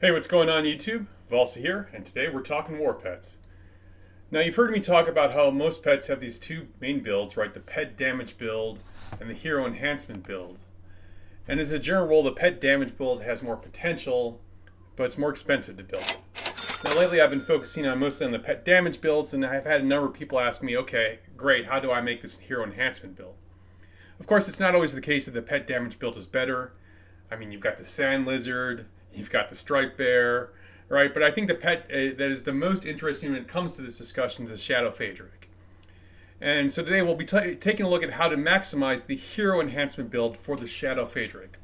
Hey, what's going on YouTube? Valsa here, and today we're talking Warpets. Now, you've heard me talk about how most pets have these two main builds, right? The pet damage build and the hero enhancement build. And as a general rule, the pet damage build has more potential, but it's more expensive to build. Now, lately I've been focusing mostly on the pet damage builds, and I've had a number of people ask me, okay, great, how do I make this hero enhancement build? Of course, it's not always the case that the pet damage build is better. I mean, you've got the sand lizard, you've got the striped bear, right? But I think the pet that is the most interesting when it comes to this discussion is the shadow Faedrake. And so today we'll be taking a look at how to maximize the hero enhancement build for the shadow Faedrake.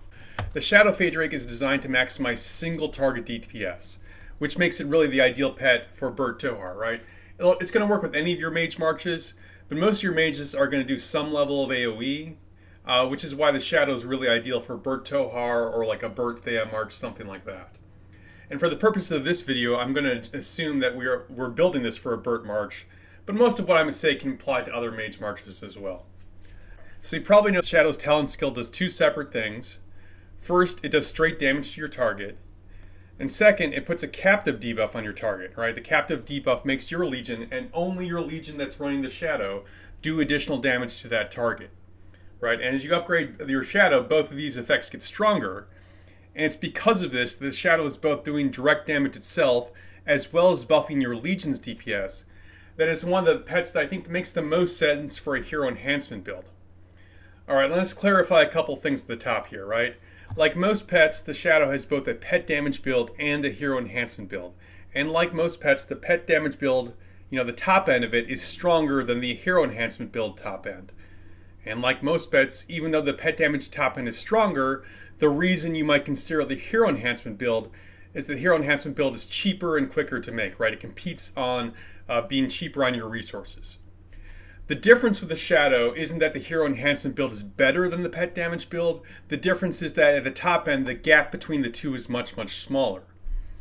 The shadow Faedrake is designed to maximize single target DPS, which makes it really the ideal pet for Bird Tohar, right? It's going to work with any of your mage marches, but most of your mages are going to do some level of AoE, which is why the shadow is really ideal for Bird Tohar or like a Bird Thea march, something like that. And for the purpose of this video, I'm going to assume that we're building this for a Bird march, but most of what I'm going to say can apply to other mage marches as well. So you probably know Shadow's talent skill does two separate things. First, it does straight damage to your target. And second, it puts a captive debuff on your target, right? The captive debuff makes your legion, and only your legion that's running the shadow, do additional damage to that target, right? And as you upgrade your shadow, both of these effects get stronger. And it's because of this, the shadow is both doing direct damage itself, as well as buffing your legion's DPS. That is one of the pets that I think makes the most sense for a hero enhancement build. Alright, let's clarify a couple things at the top here, right? Like most pets, the shadow has both a pet damage build and a hero enhancement build. And like most pets, the pet damage build, the top end of it is stronger than the hero enhancement build top end. And like most pets, even though the pet damage top end is stronger, the reason you might consider the hero enhancement build is the hero enhancement build is cheaper and quicker to make, right? It competes on being cheaper on your resources. The difference with the shadow isn't that the hero enhancement build is better than the pet damage build. The difference is that at the top end, the gap between the two is much, much smaller.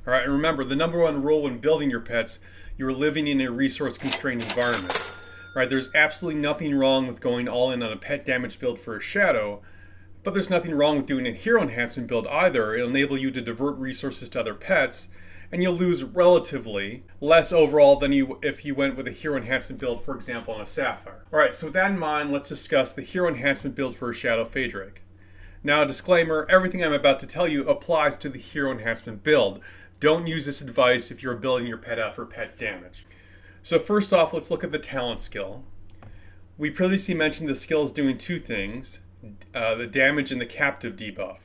All right, and remember, the number one rule when building your pets, you're living in a resource-constrained environment. Right, there's absolutely nothing wrong with going all in on a pet damage build for a shadow, but there's nothing wrong with doing a hero enhancement build either. It'll enable you to divert resources to other pets, and you'll lose relatively less overall than if you went with a hero enhancement build, for example, on a Sapphire. Alright, so with that in mind, let's discuss the hero enhancement build for a shadow Faedrake. Now, a disclaimer, everything I'm about to tell you applies to the hero enhancement build. Don't use this advice if you're building your pet out for pet damage. So first off, let's look at the talent skill. We previously mentioned the skill is doing two things, the damage and the captive debuff.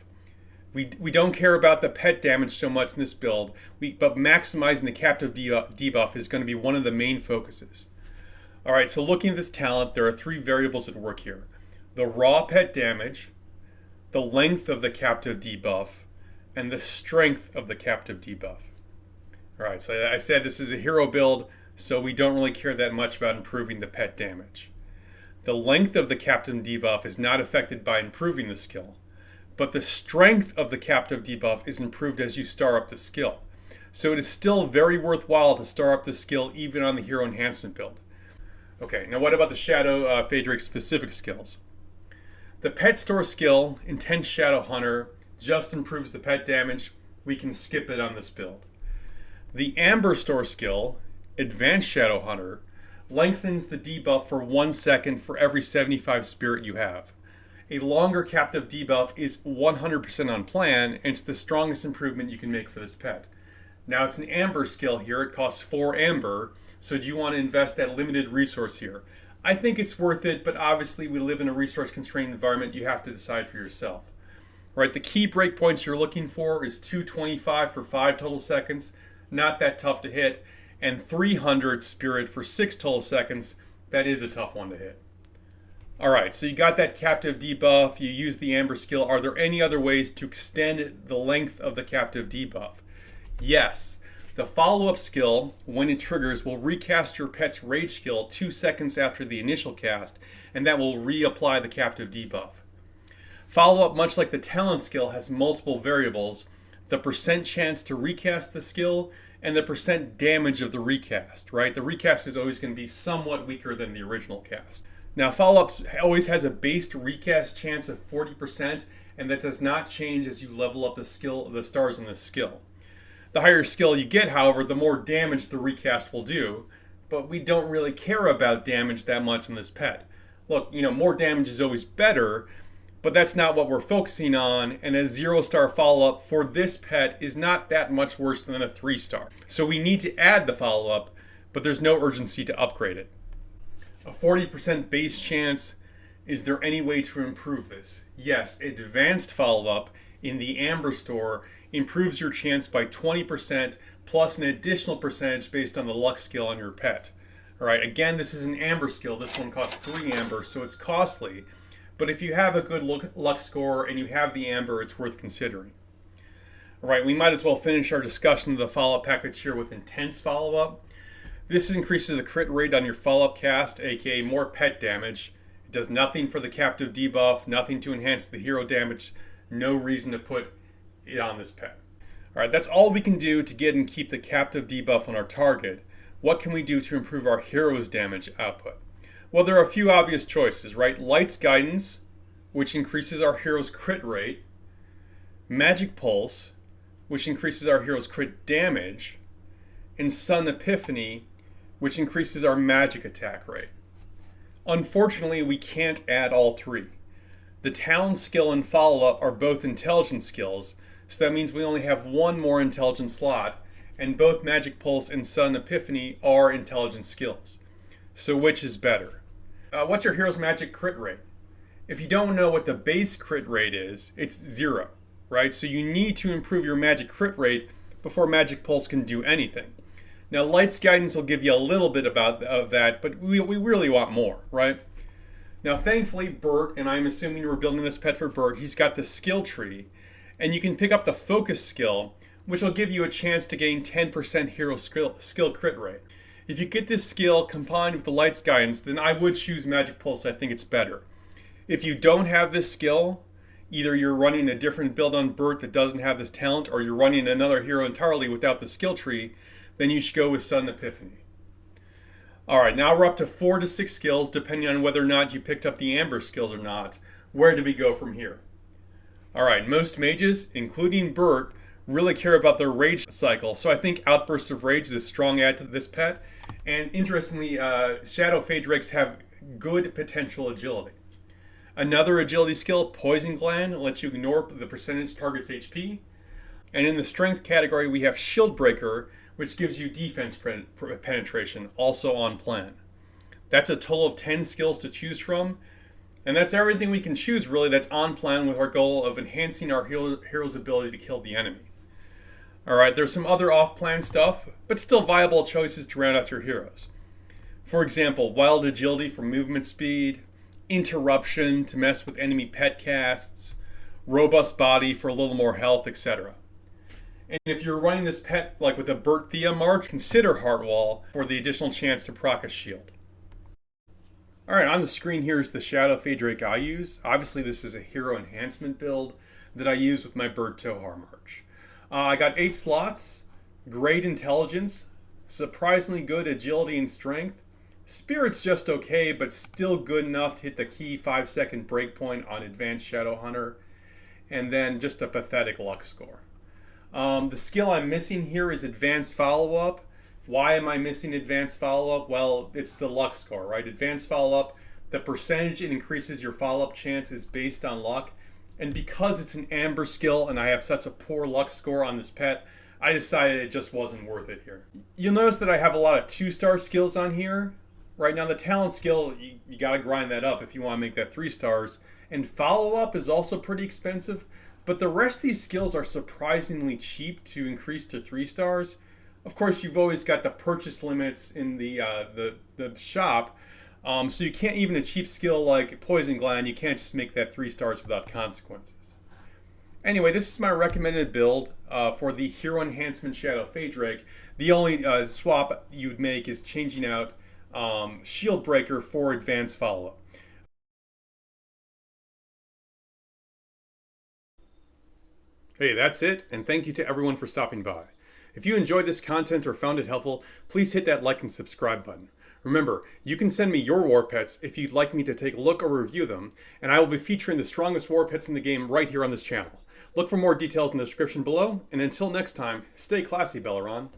We don't care about the pet damage so much in this build, but maximizing the captive debuff is going to be one of the main focuses. Alright, so looking at this talent, there are three variables at work here. The raw pet damage, the length of the captive debuff, and the strength of the captive debuff. Alright, so I said this is a hero build, so we don't really care that much about improving the pet damage. The length of the captive debuff is not affected by improving the skill, but the strength of the captive debuff is improved as you star up the skill. So it is still very worthwhile to star up the skill even on the hero enhancement build. Okay, now what about the shadow Faedrake specific skills? The pet store skill, Intense Shadow Hunter, just improves the pet damage. We can skip it on this build. The Amber store skill, Advanced Shadow Hunter, lengthens the debuff for 1 second for every 75 spirit you have. A longer captive debuff is 100% on plan, and it's the strongest improvement you can make for this pet. Now it's an Amber skill here, it costs 4 Amber, so do you want to invest that limited resource here? I think it's worth it, but obviously we live in a resource-constrained environment, you have to decide for yourself. Right, the key breakpoints you're looking for is 225 for 5 total seconds, not that tough to hit, and 300 spirit for 6 total seconds. That is a tough one to hit. Alright, so you got that captive debuff, you use the Amber skill. Are there any other ways to extend the length of the captive debuff? Yes. The follow-up skill, when it triggers, will recast your pet's rage skill 2 seconds after the initial cast, and that will reapply the captive debuff. Follow-up, much like the talent skill, has multiple variables: the percent chance to recast the skill, and the percent damage of the recast, right? The recast is always going to be somewhat weaker than the original cast. Now, follow-ups always has a based recast chance of 40%, and that does not change as you level up the stars in the skill. The higher skill you get, however, the more damage the recast will do, but we don't really care about damage that much in this pet. Look, more damage is always better, but that's not what we're focusing on, and a 0-star follow-up for this pet is not that much worse than a 3-star. So we need to add the follow-up, but there's no urgency to upgrade it. A 40% base chance. Is there any way to improve this? Yes, advanced follow-up in the Amber store improves your chance by 20% plus an additional percentage based on the luck skill on your pet. All right, again, this is an Amber skill. This one costs 3 Amber, so it's costly. But if you have a good luck score and you have the Amber, it's worth considering. All right, we might as well finish our discussion of the follow-up package here with intense follow-up. This increases the crit rate on your follow-up cast, aka more pet damage. It does nothing for the captive debuff, nothing to enhance the hero damage. No reason to put it on this pet. All right, that's all we can do to get and keep the captive debuff on our target. What can we do to improve our hero's damage output? Well, there are a few obvious choices, right? Light's Guidance, which increases our hero's crit rate. Magic Pulse, which increases our hero's crit damage. And Sun Epiphany, which increases our magic attack rate. Unfortunately, we can't add all three. The Talent skill and follow-up are both intelligence skills, so that means we only have one more intelligence slot, and both Magic Pulse and Sun Epiphany are intelligence skills. So which is better? What's your hero's magic crit rate? If you don't know what the base crit rate is, it's 0, right? So you need to improve your magic crit rate before Magic Pulse can do anything. Now, Light's Guidance will give you a little bit of that, but we really want more, right? Now, thankfully, Bert, and I'm assuming we're building this pet for Bert, he's got the skill tree, and you can pick up the Focus skill, which will give you a chance to gain 10% hero skill crit rate. If you get this skill combined with the Light's Guidance, then I would choose Magic Pulse. I think it's better. If you don't have this skill, either you're running a different build on Bert that doesn't have this talent, or you're running another hero entirely without the skill tree, then you should go with Sun Epiphany. Alright, now we're up to 4 to 6 skills, depending on whether or not you picked up the Amber skills or not. Where do we go from here? Alright, most mages, including Bert, really care about their rage cycle, so I think Outbursts of Rage is a strong add to this pet. And interestingly, Shadow Faedrakes have good potential agility. Another agility skill, Poison Gland, lets you ignore the percentage target's HP. And in the strength category, we have Shield Breaker, which gives you defense penetration, also on plan. That's a total of 10 skills to choose from, and that's everything we can choose really that's on plan with our goal of enhancing our hero's ability to kill the enemy. Alright, there's some other off-plan stuff, but still viable choices to round out your heroes. For example, Wild Agility for movement speed, Interruption to mess with enemy pet casts, Robust Body for a little more health, etc. And if you're running this pet like with a Bert Thea March, consider Heartwall for the additional chance to proc a shield. Alright, on the screen here is the Shadow Faedrake I use. Obviously this is a hero enhancement build that I use with my Bert Tohar March. I got 8 slots, great intelligence, surprisingly good agility and strength. Spirit's just okay, but still good enough to hit the key 5-second breakpoint on Advanced Shadow Hunter. And then just a pathetic luck score. The skill I'm missing here is Advanced Follow-Up. Why am I missing Advanced Follow-Up? Well, it's the luck score, right? Advanced Follow-Up, the percentage it increases your follow-up chance is based on luck. And because it's an Amber skill and I have such a poor luck score on this pet, I decided it just wasn't worth it here. You'll notice that I have a lot of 2-star skills on here. Right now, the Talent skill, you gotta grind that up if you want to make that 3 stars. And Follow-Up is also pretty expensive. But the rest of these skills are surprisingly cheap to increase to 3 stars. Of course, you've always got the purchase limits in the shop. So you can't, even a cheap skill like Poison Gland, you can't just make that 3 stars without consequences. Anyway, this is my recommended build for the Hero Enhancement Shadow Faedrake. The only swap you'd make is changing out Shield Breaker for Advanced Follow-Up. Hey, that's it, and thank you to everyone for stopping by. If you enjoyed this content or found it helpful, please hit that like and subscribe button. Remember, you can send me your war pets if you'd like me to take a look or review them, and I will be featuring the strongest war pets in the game right here on this channel. Look for more details in the description below, and until next time, stay classy, Belleron.